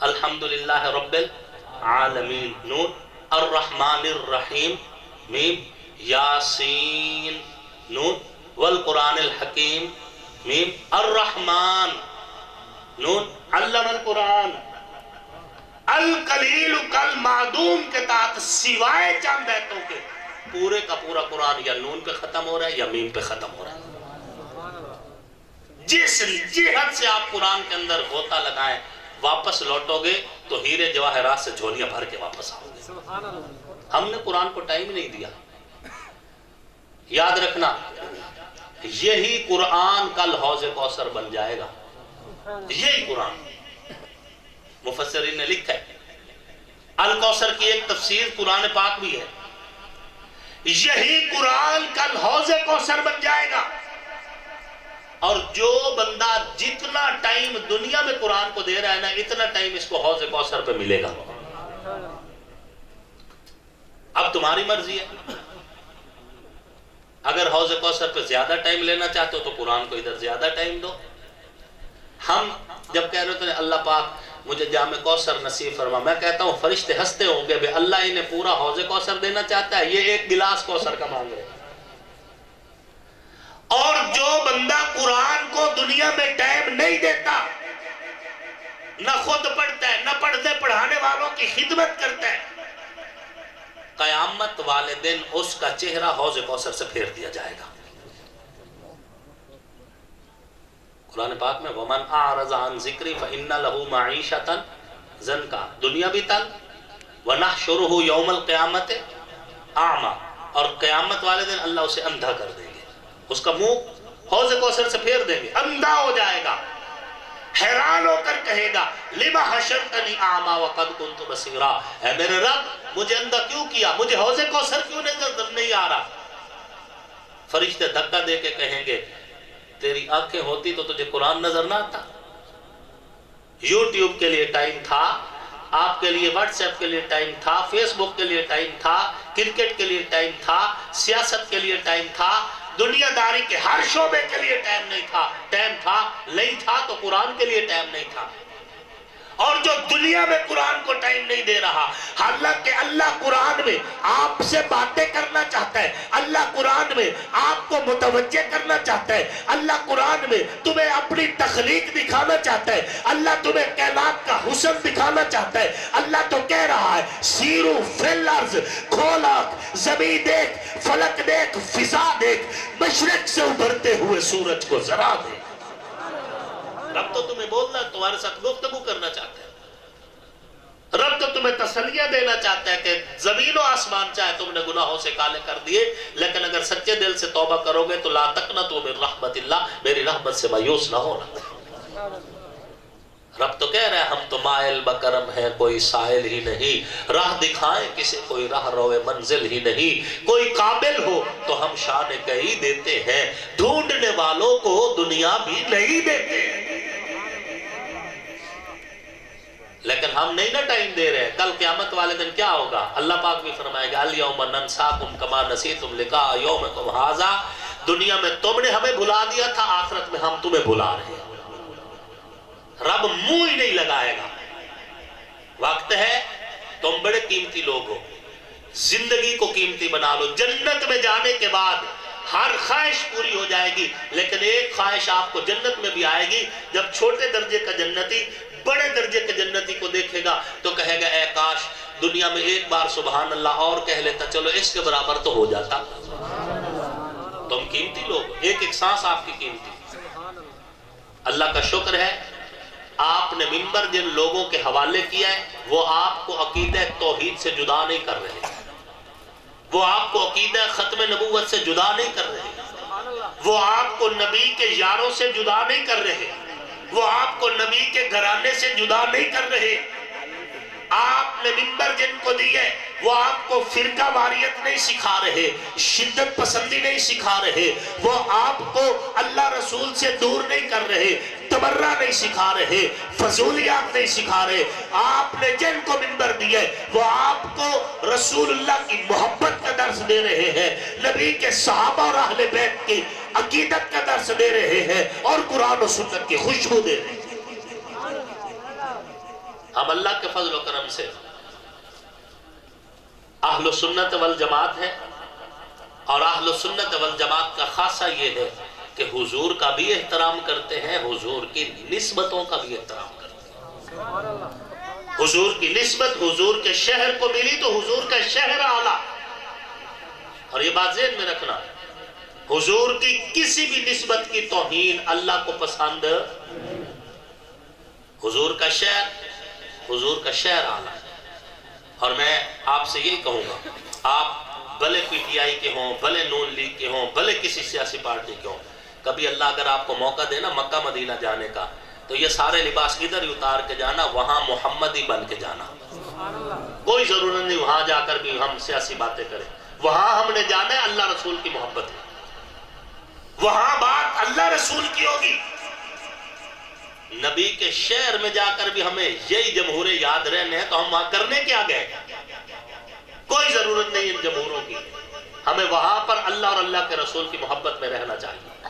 الحمدللہ رب العالمین نون، الرحمن الرحیم میم، یاسین نون، والقرآن الحکیم میم، الرحمن نون، علم القرآن، القلیل کالمعدوم کے تحت سوائے چند آیتوں کے پورے کا پورا قرآن یا نون پہ ختم ہو رہا ہے یا میم پہ ختم ہو رہا ہے۔ جس جہت سے آپ قرآن کے اندر غوطہ لگائیں، واپس لوٹو گے تو ہیرے جواہرات سے جھولیاں بھر کے واپس آؤ گے۔ ہم نے قرآن کو ٹائم نہیں دیا۔ یاد رکھنا، یہی قرآن کل حوض کوثر بن جائے گا، یہی قرآن۔ مفسرین نے لکھا ہے الکوثر کی ایک تفسیر قرآن پاک بھی ہے، یہی قرآن کل حوض کوثر بن جائے گا، اور جو بندہ جتنا ٹائم دنیا میں قرآن کو دے رہا ہے نا، اتنا ٹائم اس کو حوض کوثر پہ ملے گا۔ اب تمہاری مرضی ہے، اگر حوض کوثر پہ زیادہ ٹائم لینا چاہتے ہو تو قرآن کو ادھر زیادہ ٹائم دو۔ ہم جب کہہ رہے ہوتے ہیں اللہ پاک مجھے جام کوثر نصیب فرما، میں کہتا ہوں فرشتے ہنستے ہوں گے، بے اللہ انہیں پورا حوض کوثر دینا چاہتا ہے، یہ 1 گلاس کوثر کا مانگ رہے ہیں۔ اور جو بندہ قرآن کو دنیا میں ٹائم نہیں دیتا، نہ خود پڑھتا ہے، نہ پڑھنے پڑھانے والوں کی خدمت کرتا ہے، قیامت والے دن اس کا چہرہ حوض کوثر سے پھیر دیا جائے گا۔ قرآن پاک میں وَمَنْ أَعْرَضَ عَنْ ذِكْرِي فَإِنَّ لَهُ مَعِيشَةً ضَنْكَا، دنیا بھی تنگ، وَنَحْشُرُهُ يَوْمَ الْقِيَامَةِ أَعْمَى، اور قیامت والے دن اللہ اسے اندھا کر دیں گے، اس کا منہ حوض کوثر سے پھیر دیں گے، اندھا ہو جائے گا، حیران ہو کر کہے گا لِمَ حَشَرْتَنِي أَعْمَى وَقَدْ كُنْتُ بَصِيرًا، اے میرے رب مجھے اندھا کیوں کیا، مجھے حوض کوثر کیوں نظر نہیں آ رہا؟ فرشتے دھکا دے کے کہیں گے تیری آنکھیں ہوتی تو تجھے قرآن نظر نہ آتا؟ یوٹیوب کے لیے ٹائم تھا، آپ کے لیے واٹس ایپ کے لیے ٹائم تھا، فیس بک کے لیے ٹائم تھا، کرکٹ کے لیے ٹائم تھا، سیاست کے لیے ٹائم تھا، دنیا داری کے ہر شعبے کے لیے ٹائم نہیں تھا تو قرآن کے لیے ٹائم نہیں تھا۔ اور جو دنیا میں قرآن کو ٹائم نہیں دے رہا، حالانکہ اللہ قرآن میں آپ سے باتیں کرنا چاہتا ہے، اللہ قرآن میں آپ کو متوجہ کرنا چاہتا ہے، اللہ قرآن میں تمہیں اپنی تخلیق دکھانا چاہتا ہے، اللہ تمہیں کائنات کا حسن دکھانا چاہتا ہے۔ اللہ تو کہہ رہا ہے سیرو فی الارض، کھول آنکھ، زمین دیکھ، فلک دیکھ، فضا دیکھ، مشرق سے ابھرتے ہوئے سورج کو ذرا دیکھ۔ رب تو تمہیں بولنا، تمہارے ساتھ گفتگو کرنا چاہتا ہے، رب تو تمہیں تسلیہ دینا چاہتا ہے کہ زمین و آسمان چاہے تم نے گناہوں سے کالے کر دیے، لیکن اگر سچے دل سے توبہ کرو گے تو لا تقنطوا من رحمت اللہ، میری رحمت سے مایوس نہ ہونا۔ رب تو کہہ رہا ہے ہم تو مائل بکرم ہیں، کوئی سائل ہی نہیں، راہ دکھائیں کسے کوئی راہ روے منزل ہی نہیں، کوئی قابل ہو تو ہم شان کہی دیتے ہیں، ڈھونڈنے والوں کو دنیا بھی نہیں دیتے ہیں۔ لیکن ہم نہیں نا ٹائم دے رہے ہیں، کل قیامت والے دن کیا ہوگا؟ اللہ پاک بھی فرمائے گا الیوم ننساکم کما نسیتم لقاء یومکم ھذا، دنیا میں تم نے ہمیں بھلا دیا تھا، آخرت میں ہم تمہیں بھلا رہے ہیں۔ رب منہ ہی نہیں لگائے گا۔ وقت ہے، تم بڑے قیمتی لوگ ہو، زندگی کو قیمتی بنا لو، جنت میں جانے کے بعد ہر خواہش پوری ہو جائے گی، لیکن ایک خواہش آپ کو جنت میں بھی آئے گی، جب چھوٹے درجے کا جنتی بڑے درجے کے جنتی کو دیکھے گا تو کہے گا اے کاش دنیا میں ایک بار سبحان اللہ اور کہہ لیتا، چلو اس کے برابر تو ہو جاتا۔ تم قیمتی لوگ، ایک ایک سانس آپ کی قیمتی۔ اللہ کا شکر ہے آپ نے منبر جن لوگوں کے حوالے کیا ہے وہ آپ کو عقیدہ توحید سے جدا نہیں کر رہے، وہ آپ کو عقیدہ ختم نبوت سے جدا نہیں کر رہے، وہ آپ کو نبی کے یاروں سے جدا نہیں کر رہے، وہ آپ کو نبی کے گھرانے سے جدا نہیں کر رہے۔ آپ نے منبر جن کو دی ہے وہ آپ کو فرقہ واریت نہیں سکھا رہے، شدت پسندی نہیں سکھا رہے، وہ آپ کو اللہ رسول سے دور نہیں کر رہے، تبرہ نہیں سکھا رہے، فضولیات نہیں سکھا رہے۔ آپ نے جن کو منبر دی ہے وہ آپ کو رسول اللہ کی محبت کا درس دے رہے ہیں، نبی کے صحابہ اور اہل بیت کی عقیدت کا درس دے رہے ہیں، اور قرآن و سنت کی خوشبو دے رہے ہیں۔ ہم اللہ کے فضل و کرم سے اہل سنت والجماعت ہے، اور اہل سنت والجماعت کا خاصہ یہ ہے کہ حضور کا بھی احترام کرتے ہیں، حضور کی نسبتوں کا بھی احترام کرتے ہیں۔ حضور کی نسبت حضور کے شہر کو ملی تو حضور کا شہر اعلیٰ، اور یہ بات ذہن میں رکھنا، حضور کی کسی بھی نسبت کی توہین اللہ کو پسند، حضور کا شہر اعلیٰ۔ اور میں آپ سے یہی کہوں گا، آپ بھلے پی ٹی آئی کے ہوں، بھلے نون لیگ کے ہوں، بھلے کسی سیاسی پارٹی کے ہوں، کبھی اللہ اگر آپ کو موقع دے نا مکہ مدینہ جانے کا تو یہ سارے لباس ادھر ہی اتار کے جانا، وہاں محمدی بن کے جانا۔ کوئی ضرورت نہیں وہاں جا کر بھی ہم سیاسی باتیں کریں، وہاں ہم نے جانا ہے اللہ رسول کی محبت ہے، وہاں بات اللہ رسول کی ہوگی۔ نبی کے شہر میں جا کر بھی ہمیں یہی جمہوریں یاد رہنے ہیں تو ہم وہاں کرنے کیا گئے؟ کوئی ضرورت نہیں ان جمہوروں کی، ہمیں وہاں پر اللہ اور اللہ کے رسول کی محبت میں رہنا چاہیے۔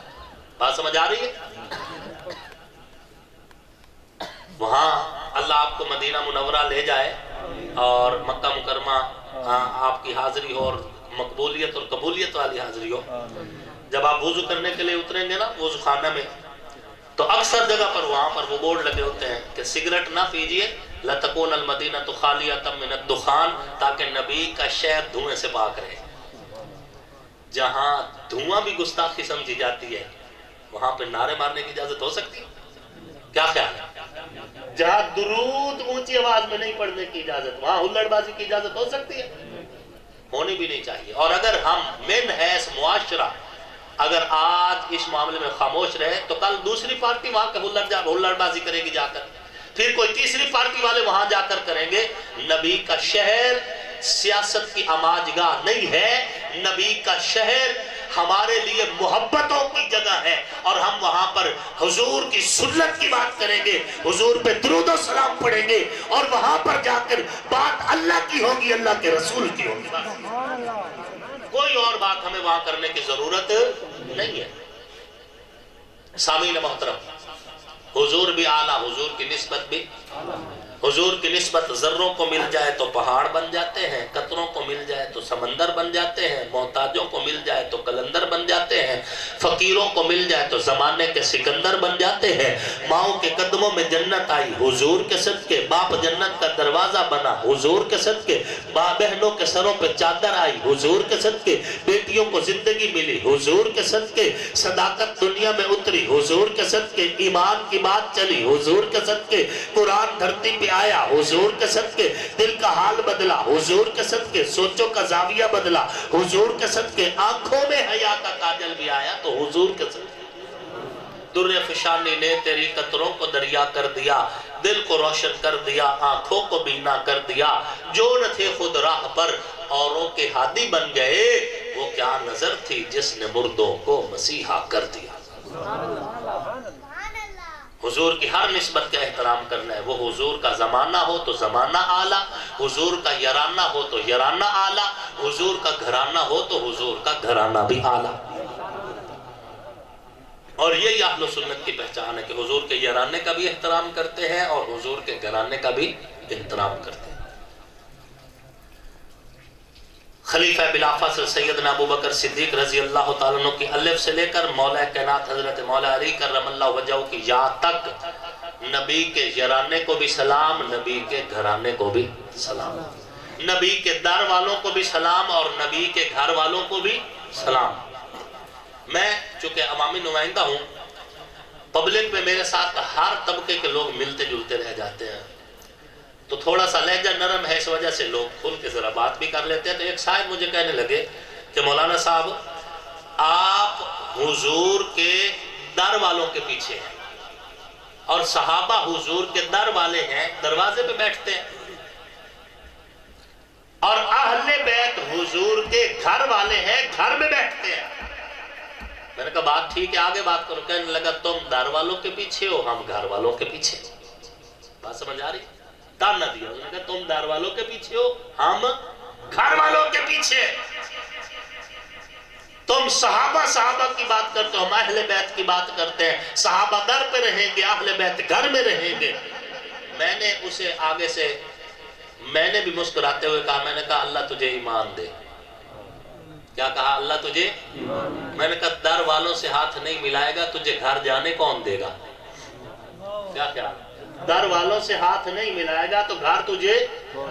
بات سمجھ آ رہی ہے؟ وہاں اللہ آپ کو مدینہ منورہ لے جائے اور مکہ مکرمہ آپ کی حاضری ہو، اور مقبولیت اور قبولیت والی حاضری ہو۔ جب آپ وضو کرنے کے لیے اتریں گے نا وضو خانہ میں، تو اکثر جگہ پر وہاں پر وہ بورڈ لگے ہوتے ہیں کہ سگریٹ نہ پیجئے لَتَكُونَ الْمَدِينَةُ خَالِيَةً مِنَ الدُّخَانِ، تاکہ نبی کا شہر دھوئیں سے پاک رہے۔ جہاں دھواں بھی گستاخی سمجھی جاتی ہے وہاں پہ نعرے مارنے کی اجازت ہو سکتی ہے؟ کیا خیال ہے؟ جہاں درود اونچی آواز میں نہیں پڑھنے کی اجازت، وہاں ہلڑ بازی کی اجازت ہو سکتی ہے؟ ہونی بھی نہیں چاہیے۔ اور اگر ہم من حیث معاشرہ اگر آج اس معاملے میں خاموش رہے تو کل دوسری پارٹی وہاں کے ہلڑ بازی کرے گی جا کر، پھر کوئی تیسری پارٹی والے وہاں جا کر کریں گے۔ نبی کا شہر سیاست کی آماجگاہ نہیں ہے، نبی کا شہر ہمارے لیے محبتوں کی جگہ ہے، اور ہم وہاں پر حضور کی سنت کی بات کریں گے، حضور پہ درود و سلام پڑھیں گے، اور وہاں پر جا کر بات اللہ کی ہوگی، اللہ کے رسول کی ہوگی۔ کوئی اور بات ہمیں وہاں کرنے کی ضرورت نہیں ہے۔ سامعین محترم، حضور بھی اعلیٰ، حضور کی نسبت بھی، حضور کی نسبت ذروں کو مل جائے تو پہاڑ بن جاتے ہیں، قطروں کو مل جائے تو سمندر بن جاتے ہیں، محتاجوں کو مل جائے تو قلندر بن جاتے ہیں، فقیروں کو مل جائے تو زمانے کے سکندر بن جاتے ہیں۔ ماؤں کے قدموں میں جنت آئی حضور کے صدقے، باپ جنت کا دروازہ بنا حضور کے صدقے، ماں بہنوں کے سروں پہ چادر آئی حضور کے صدقے، بیٹیوں کو زندگی ملی حضور کے صدقے، صداقت دنیا میں اتری حضور کے صدقے، ایمان کی بات چلی حضور کے صدقے، قرآن دھرتی پہ آیا حضور کے صدقے، دل کا حال بدلا حضور کے صدقے، سوچوں کا زاویہ بدلا حضور کے صدقے، آنکھوں میں حیا کا کاجل بھی آیا تو حضور کے صدقے۔ در فشانی نے تیری قطروں کو دریا کر دیا، دل کو روشن کر دیا، آنکھوں کو بینا کر دیا، جو نہ تھے خود راہ پر اوروں کے ہادی بن گئے، وہ کیا نظر تھی جس نے مردوں کو مسیحا کر دیا۔ حضور کی ہر نسبت کا احترام کرنا ہے، وہ حضور کا زمانہ ہو تو زمانہ اعلیٰ، حضور کا یارانہ ہو تو یارانہ اعلیٰ، حضور کا گھرانہ ہو تو حضور کا گھرانہ بھی اعلیٰ۔ اور یہی اہل سنت کی پہچان ہے کہ حضور کے یارانے کا بھی احترام کرتے ہیں اور حضور کے گھرانے کا بھی احترام کرتے ہیں۔ خلیفہ بلا فاصل سیدنا ابو بکر صدیق رضی اللہ تعالیٰ عنہ کی الف سے لے کر مولا کائنات حضرت مولا علی کرم اللہ وجہہ کی یا تک نبی کے یارانے کو بھی سلام، نبی کے گھرانے کو بھی سلام، نبی کے در والوں کو بھی سلام اور نبی کے گھر والوں کو بھی سلام۔ میں چونکہ عوامی نمائندہ ہوں، پبلک میں میرے ساتھ ہر طبقے کے لوگ ملتے جلتے رہ جاتے ہیں، تو تھوڑا سا لہجہ نرم ہے، اس وجہ سے لوگ کھل کے ذرا بات بھی کر لیتے ہیں۔ تو ایک صاحب مجھے کہنے لگے کہ مولانا صاحب آپ حضور کے در والوں کے پیچھے ہیں اور صحابہ حضور کے در والے ہیں، دروازے پہ بیٹھتے ہیں، اور اہل بیت حضور کے گھر والے ہیں، گھر میں بیٹھتے ہیں۔ میں نے کہا بات ٹھیک ہے، آگے بات کرو۔ کہنے لگا تم در والوں کے پیچھے ہو، ہم گھر والوں کے پیچھے۔ بات سمجھ آ رہی؟ تانا دیا، انہوں نے کہا تم دار والوں کے پیچھے ہو، ہم گھر والوں کے پیچھے۔ تم صحابہ کی بات کرتے ہو، ہم اہل بیت کی بات کرتے ہیں، صحابہ در پہ رہیں گے، اہل بیت گھر میں رہیں گے۔ میں نے اسے آگے سے میں نے بھی مسکراتے ہوئے کہا، میں نے کہا اللہ تجھے ایمان دے۔ کیا کہا؟ اللہ تجھے؟ میں نے کہا در والوں سے ہاتھ نہیں ملائے گا تجھے گھر جانے کون دے گا؟ کیا در والوں سے ہاتھ نہیں ملائے گا تو گھر تجھے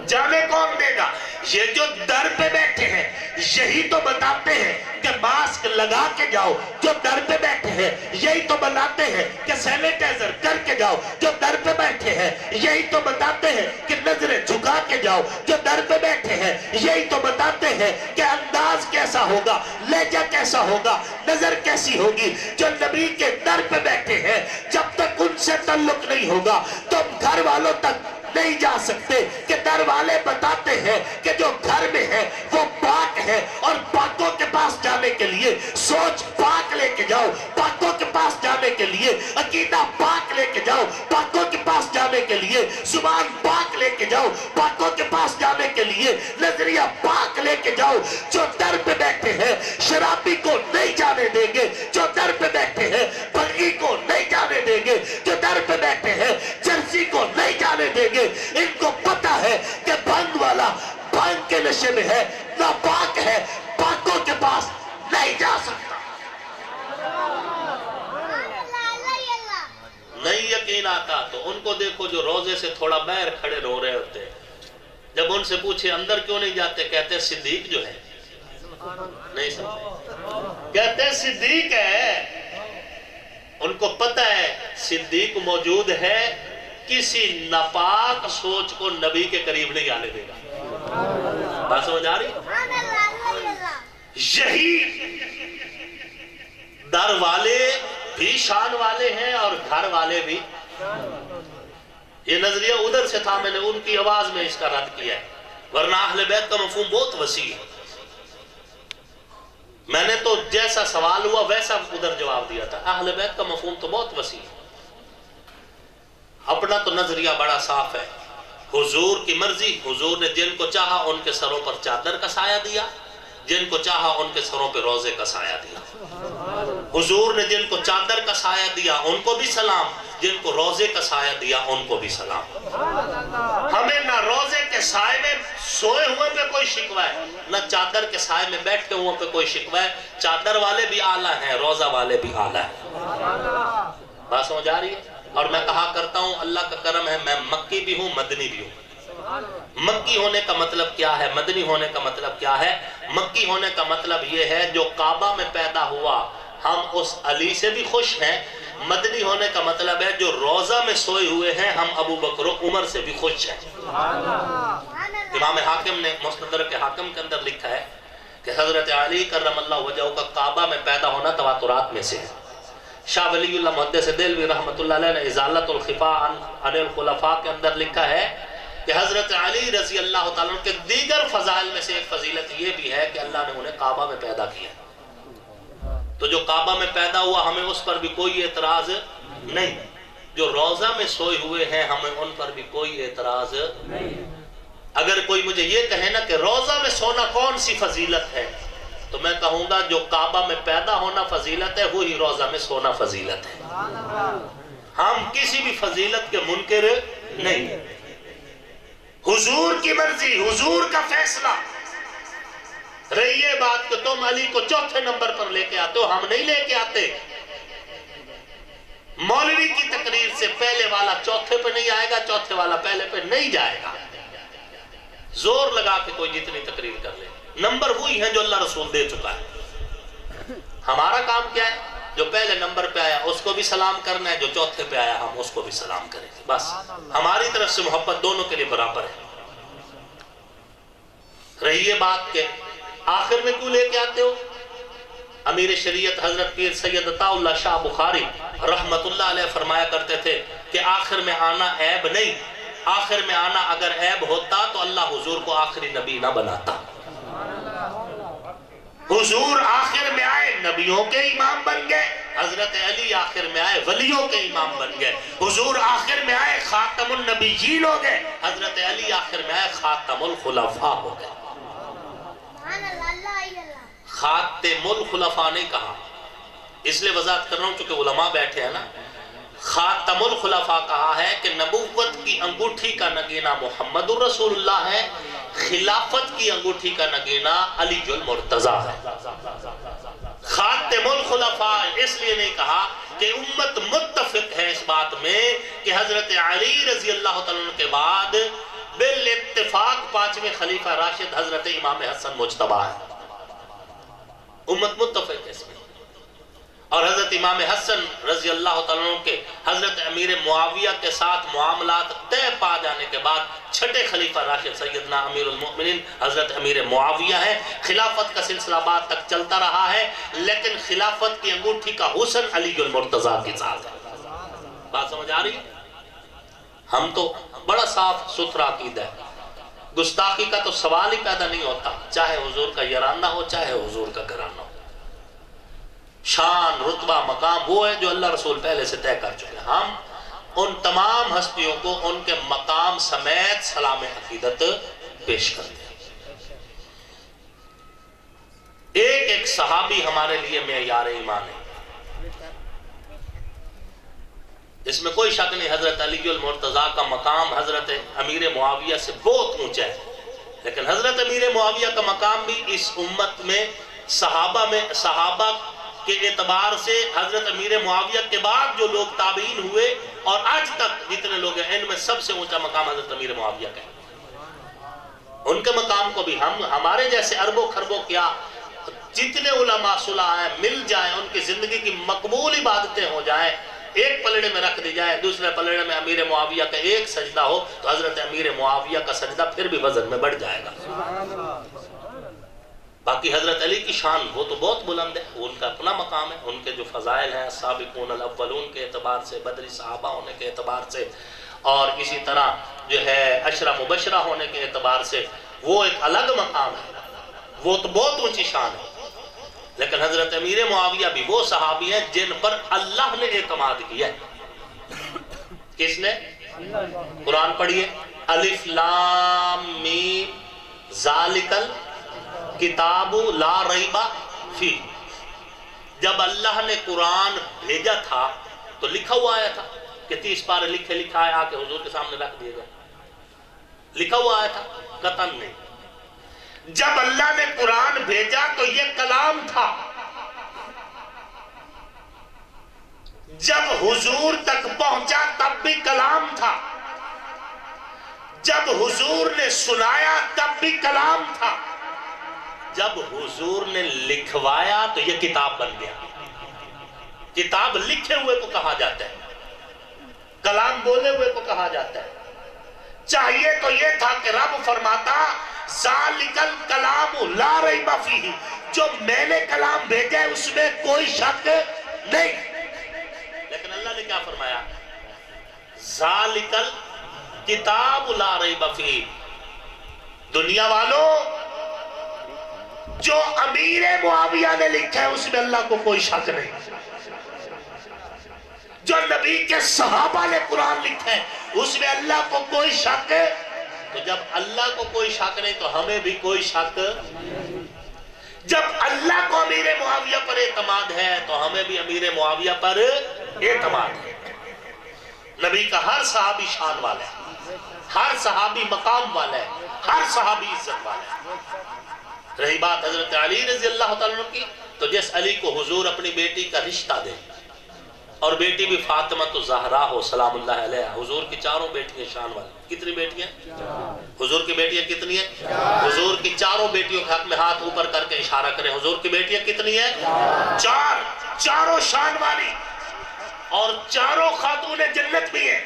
جانے کون دے گا؟ یہ جو در پہ بیٹھے ہیں یہی تو بتاتے ہیں کہ ماسک لگا کے جاؤ، جو در پہ بیٹھے ہیں یہی تو بتاتے ہیں کہ سینیٹائزر کر کے جاؤ، جو در پہ بیٹھے ہیں یہی تو بتاتے ہیں کہ نظریں جھکا کے جاؤ، جو در پہ بیٹھے ہیں یہی تو بتاتے ہیں کہ انداز کیسا ہوگا، لہجہ کیسا ہوگا، نظر کیسی ہوگی۔ جو نبی کے در پہ بیٹھے ہیں جب تک ان سے تعلق نہیں ہوگا تم گھر والوں تک نہیں جا سکتے، کہ در والے بتاتے ہیں کہ جو گھر میں ہے وہ پاک ہے، اور پاکوں کے پاس جانے کے لیے سوچ پاک لے کے جاؤ، پاکوں کے پاس جانے کے لیے عقیدہ پاک لے کے جاؤ، پاکوں کے پاس جانے کے لیے زبان پاک لے کے جاؤ، پاکوں کے پاس جانے کے لیے نظریہ پاک لے کے جاؤ۔ جو در پہ بیٹھے ہیں شرابی کو نہیں جانے دیں گے، جو در پہ بیٹھے ہیں بغی کو نہیں جانے دیں گے، جو در پہ بیٹھے ہیں جرسی کو نہیں جانے دیں گے۔ ان کو پتا ہے کہ بھنگ والا بھنگ کے نشے میں ہے، ناپاک ہے، پاکوں کے پاس نہیں جا سکتا۔ نہیں یقین آتا تو ان کو دیکھو جو روزے سے تھوڑا باہر کھڑے رو رہے ہوتے ہیں، جب ان سے پوچھے اندر کیوں نہیں جاتے، کہتے ہیں صدیق جو ہے، نہیں سمجھے، کہتے ہیں صدیق ہے، ان کو پتہ ہے صدیق موجود ہے، کسی ناپاک سوچ کو نبی کے قریب نہیں آنے دے گا۔ بات سمجھ آ رہی؟ یہی در والے بھی شان والے ہیں اور گھر والے بھی۔ یہ نظریہ ادھر سے تھا، میں نے ان کی آواز میں اس کا رد کیا ہے، ورنہ اہل بیت کا مفہوم بہت وسیع ہے۔ میں نے تو جیسا سوال ہوا ویسا ادھر جواب دیا تھا، اہل بیت کا مفہوم تو بہت وسیع ہے۔ اپنا تو نظریہ بڑا صاف ہے، حضور کی مرضی، حضور نے جن کو چاہا ان کے سروں پر چادر کا سایہ دیا، جن کو چاہا ان کے سروں پہ روزے کا سایہ دیا۔ حضور نے جن کو چادر کا سایہ دیا ان کو بھی سلام، جن کو روزے کا سایہ دیا ان کو بھی سلام۔ ہمیں نہ روزے کے سائے میں سوئے ہوئے پہ کوئی شکوہ ہے، نہ چادر کے سائے میں بیٹھے ہوئے پہ کوئی شکوہ ہے۔ چادر والے بھی اعلیٰ ہیں، روزہ والے بھی اعلیٰ ہیں۔ بات سمجھ آ رہی ہے؟ اور میں کہا کرتا ہوں اللہ کا کرم ہے، میں مکی بھی ہوں مدنی بھی ہوں۔ مکی ہونے کا مطلب کیا ہے، مدنی ہونے کا مطلب کیا ہے؟ مکی ہونے کا مطلب یہ ہے جو کعبہ میں پیدا ہوا ہم اس علی سے بھی خوش ہیں، مدنی ہونے کا مطلب ہے جو روضہ میں سوئے ہوئے ہیں ہم ابو بکر و عمر سے بھی خوش ہیں۔ امام حاکم نے مستدرک حاکم کے اندر لکھا ہے کہ حضرت علی کرم اللہ وجہہ کا کعبہ میں پیدا ہونا تواترات میں سے ہے۔ شاہ ولی اللہ محدث دہلوی رحمۃ اللہ علیہ نے ازالت الخفا عن الخلفاء کے اندر لکھا ہے کہ حضرت علی رضی اللہ تعالیٰ کے دیگر فضائل میں سے ایک فضیلت یہ بھی ہے کہ اللہ نے انہیں کعبہ میں پیدا کیا۔ تو جو کعبہ میں پیدا ہوا ہمیں اس پر بھی کوئی اعتراض نہیں، جو روضہ میں سوئے ہوئے ہیں ہمیں ان پر بھی کوئی اعتراض نہیں۔ اگر کوئی مجھے یہ کہے نا کہ روضہ میں سونا کون سی فضیلت ہے، تو میں کہوں گا جو کعبہ میں پیدا ہونا فضیلت ہے وہی روضہ میں سونا فضیلت ہے۔ ہم کسی بھی فضیلت کے منکر نہیں۔ حضور کی مرضی، حضور کا فیصلہ، رہی یہ بات کہ تم علی کو چوتھے نمبر پر لے کے آتے ہو، ہم نہیں لے کے آتے۔ مولوی کی تقریر سے پہلے والا چوتھے پہ نہیں آئے گا، چوتھے والا پہلے پہ نہیں جائے گا۔ زور لگا کے کوئی جتنی تقریر کر لے، نمبر وہی ہے جو اللہ رسول دے چکا ہے۔ ہمارا کام کیا ہے؟ جو پہلے نمبر پہ آیا اس کو بھی سلام کرنا ہے، جو چوتھے پہ آیا ہم اس کو بھی سلام کریں گے۔ بس ہماری طرف سے محبت دونوں کے لیے برابر ہے۔ رہی یہ بات کہ آخر میں کیوں لے کے آتے ہو؟ امیر شریعت حضرت پیر سید عطا اللہ شاہ بخاری رحمت اللہ علیہ فرمایا کرتے تھے کہ آخر میں آنا عیب نہیں، آخر میں آنا اگر عیب ہوتا تو اللہ حضور کو آخری نبی نہ بناتا۔ حضور آخر میں آئے نبیوں کے امام بن گئے، حضرت علی آخر میں آئے ولیوں کے امام بن گئے، حضور آخر میں آئے خاتم النبیین ہو گئے، حضرت علی آخر میں آئے خاتم الخلفاء ہو گئے۔ خاتم الخلفاء نہیں کہا، اس لئے وضاحت کر رہا ہوں چونکہ علماء بیٹھے ہیں نا۔ خاتم الخلفاء کہا ہے کہ نبوت کی انگوٹھی کا نگینہ محمد الرسول اللہ ہے، خلافت کی انگوٹھی کا نگینہ علی المرتضیٰ ہے۔ خاتم الخلفاء اس لیے نہیں کہا کہ امت متفق ہے اس بات میں کہ حضرت علی رضی اللہ تعالیٰ عنہ کے بعد بالاتفاق پانچویں خلیفہ راشد حضرت امام حسن مجتبیٰ ہے۔ امت متفق ہے اس میں۔ اور حضرت امام حسن رضی اللہ تعالیٰ عنہ کے حضرت امیر معاویہ کے ساتھ معاملات طے پا جانے کے بعد چھٹے خلیفہ راشد سیدنا امیر المؤمنین حضرت امیر معاویہ ہے۔ خلافت کا سلسلہ بعد تک چلتا رہا ہے، لیکن خلافت کی انگوٹھی کا حسن علی المرتضیٰ کے ساتھ ہے۔ بات سمجھ آ رہی ہے؟ ہم تو بڑا صاف ستھرا عقیدہ ہے، گستاخی کا تو سوال ہی پیدا نہیں ہوتا، چاہے حضور کا یارانہ ہو چاہے حضور کا گھرانہ ہو۔ شان، رتبہ، مقام وہ ہے جو اللہ رسول پہلے سے طے کر چکے ہیں۔ ہم ان تمام ہستیوں کو ان کے مقام سمیت سلام عقیدت پیش کرتے ہیں۔ ایک ایک صحابی ہمارے لیے معیار ایمان ہے، اس میں کوئی شک نہیں۔ حضرت علی المرتضیٰ کا مقام حضرت امیر معاویہ سے بہت اونچا ہے، لیکن حضرت امیر معاویہ کا مقام بھی اس امت میں صحابہ کے اعتبار سے حضرت امیر معاویہ کے بعد جو لوگ تابعین ہوئے اور آج تک جتنے لوگ ہیں ان میں سب سے اونچا مقام حضرت امیر معاویہ کا ہے۔ ان کے مقام کو بھی ہمارے جیسے اربوں خربوں کیا جتنے علماء صلح ہیں مل جائیں، ان کی زندگی کی مقبول عبادتیں ہو جائیں، ایک پلڑے میں رکھ دی جائے، دوسرے پلڑے میں امیر معاویہ کا ایک سجدہ ہو تو حضرت امیر معاویہ کا سجدہ پھر بھی وزن میں بڑھ جائے گا۔ باقی حضرت علی کی شان وہ تو بہت بلند ہے، ان کا اپنا مقام ہے، ان کے جو فضائل ہیں سابقون الاولون کے اعتبار سے، بدری صحابہ ہونے کے اعتبار سے، اور اسی طرح جو ہے عشرہ مبشرہ ہونے کے اعتبار سے وہ ایک الگ مقام ہے، وہ تو بہت اونچی شان ہے۔ لیکن حضرت امیر معاویہ بھی وہ صحابی ہیں جن پر اللہ نے اعتماد کیا ہے۔ کس نے؟ قرآن پڑھیے، الف لام میم ذالک الکتاب لا ریب فیہ۔ جب اللہ نے قرآن بھیجا تھا تو لکھا ہوا آیا تھا کہ 30 پارے لکھے لکھا ہے آ کے حضور کے سامنے رکھ دیے گئے، لکھا ہوا آیا تھا؟ قطعاً نہیں۔ جب اللہ نے قرآن بھیجا تو یہ کلام تھا، جب حضور تک پہنچا تب بھی کلام تھا، جب حضور نے سنایا تب بھی کلام تھا، جب حضور نے لکھوایا تو یہ کتاب بن گیا۔ کتاب لکھے ہوئے کو کہا جاتا ہے، کلام بولے ہوئے کو کہا جاتا ہے۔ چاہیے تو یہ تھا کہ رب فرماتا ذالک الکلام لا ریب فیہ، جو میں نے کلام بھیجا ہے اس میں کوئی شک نہیں، لیکن اللہ نے کیا فرمایا؟ ذالک الکتاب لا ریب فیہ۔ دنیا والوں، جو امیر معاویہ نے لکھا ہے اس میں اللہ کو کوئی شک نہیں، جو نبی کے صحابہ نے قرآن لکھا ہے اس میں اللہ کو کوئی شک ہے۔ تو جب اللہ کو کوئی شک نہیں تو ہمیں بھی کوئی شک، جب اللہ کو امیر معاویہ پر اعتماد ہے تو ہمیں بھی امیر معاویہ پر اعتماد ہے۔ نبی کا ہر صحابی شان والا ہے، ہر صحابی مقام والا ہے، ہر صحابی عزت والا ہے۔ رہی بات حضرت علی رضی اللہ تعالیٰ عنہ کی، تو جس علی کو حضور اپنی بیٹی کا رشتہ دے، اور بیٹی بھی فاطمہ تو زہرا ہو سلام اللہ علیہ، حضور کی چاروں بیٹیاں شان والی۔ کتنی بیٹیاں؟ حضور کی بیٹیاں کتنی ہیں؟ حضور کی چاروں بیٹیوں کے حق میں ہاتھ اوپر کر کے اشارہ کریں، حضور کی بیٹیاں کتنی ہیں؟ چار، چاروں شان والی، اور چاروں خاتون جنت بھی ہیں،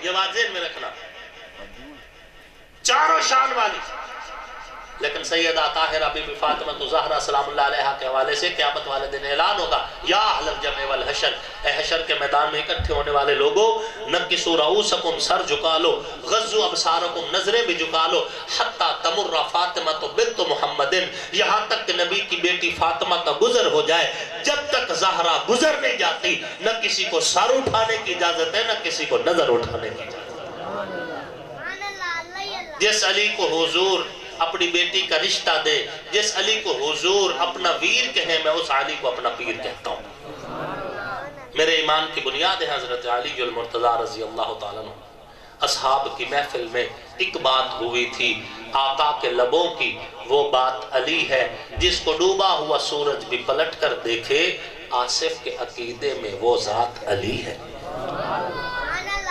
یہ بات ذہن میں رکھنا، چاروں شان والی۔ لیکن سیدہ طاہرہ بی بی فاطمہ تو زہرا سلام اللہ علیہ کے حوالے سے قیامت والے دن اعلان ہوگا، یا اہل الجمع والحشر، اے حشر کے میدان میں اکٹھے ہونے والے لوگوں، نکسوا رؤوسکم، سر جھکا لو، غضوا ابصارکم، نظریں بھی جھکا لو، حتی تمر فاطمہ بنت محمد، یہاں تک کہ نبی کی بیٹی فاطمہ کا گزر ہو جائے۔ جب تک زہرا گزر نہیں جاتی نہ کسی کو سر اٹھانے کی اجازت ہے نہ کسی کو نظر اٹھانے کی اجازت ہے۔ جس علی کو حضور اپنی بیٹی کا رشتہ دے، جس علی کو حضور اپنا ویر کہیں، میں اس علی کو اپنا پیر کہتا ہوں۔ میرے ایمان کی بنیاد ہے حضرت علی المرتضیٰ رضی اللہ تعالیٰ عنہ۔ اصحاب کی محفل میں ایک بات ہوئی تھی آقا کے لبوں کی، وہ بات علی ہے، جس کو ڈوبا ہوا سورج بھی پلٹ کر دیکھے، آصف کے عقیدے میں وہ ذات علی ہے۔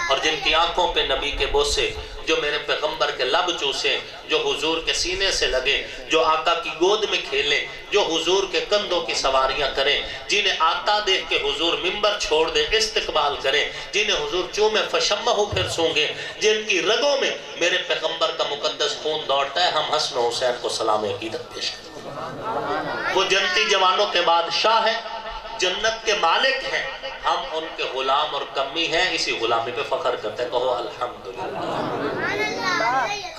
اور جن کی آنکھوں پہ نبی کے بوسے، جو میرے پیغمبر کے لب چوسیں، جو حضور کے سینے سے لگے، جو آقا کی گود میں کھیلیں، جو حضور کے کندھوں کی سواریاں کریں، جنہیں آتا دیکھ کے حضور منبر چھوڑ دے استقبال کریں، جنہیں حضور چومے فشمہ پھر سونگے، جن کی رگوں میں میرے پیغمبر کا مقدس خون دوڑتا ہے، ہم حسن و حسین کو سلام عقیدت پیش کریں۔ وہ جنتی جوانوں کے بادشاہ ہیں، جنت کے مالک ہیں، ہم ان کے غلام اور کمی ہیں، اسی غلامی پہ فخر کرتے ہیں، کہو الحمدللہ۔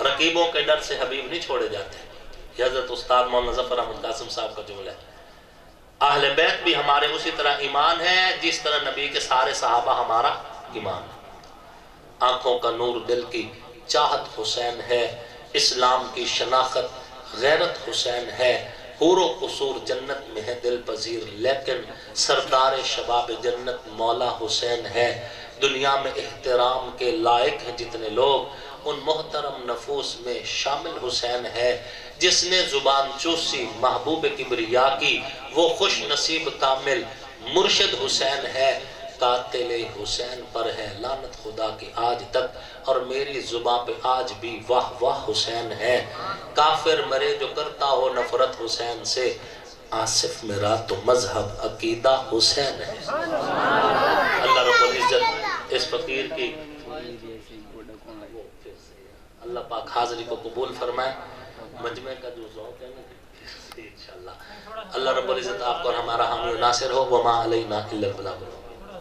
رقیبوں کے ڈر سے حبیب نہیں چھوڑے جاتے، یہ حضرت استاد مولانا ظفر احمد قاسم صاحب کا جملہ ہے۔ اہل بیت بھی ہمارے اسی طرح ایمان ہے جس طرح نبی کے سارے صحابہ ہمارا ایمان ہے۔ آنکھوں کا نور دل کی چاہت حسین ہے، اسلام کی شناخت غیرت حسین ہے، حور و قصور جنت میں ہے دل پذیر، لیکن سردار شباب جنت مولا حسین ہے۔ دنیا میں احترام کے لائق ہیں جتنے لوگ، ان محترم نفوس میں شامل حسین ہے جس نے زبان چوسی محبوب کبریا کی، وہ خوش نصیب کامل مرشد حسین ہے، قاتل حسین پر ہے لعنت خدا کی آج تک، اور میری زبان پہ آج بھی واہ واہ حسین ہے۔ کافر مرے جو کرتا ہو نفرت حسین سے، آصف میرا تو مذہب عقیدہ حسین ہے۔ اللہ رب العزت اس فقیر کی اللہ پاک حاضری کو قبول فرمائے۔ مجمع کا جو ذوق ہے نا انشاءاللہ اللہ رب العزت آپ کو اور ہمارا حامی و ناصر ہو۔ وما علینا الا البلاغ۔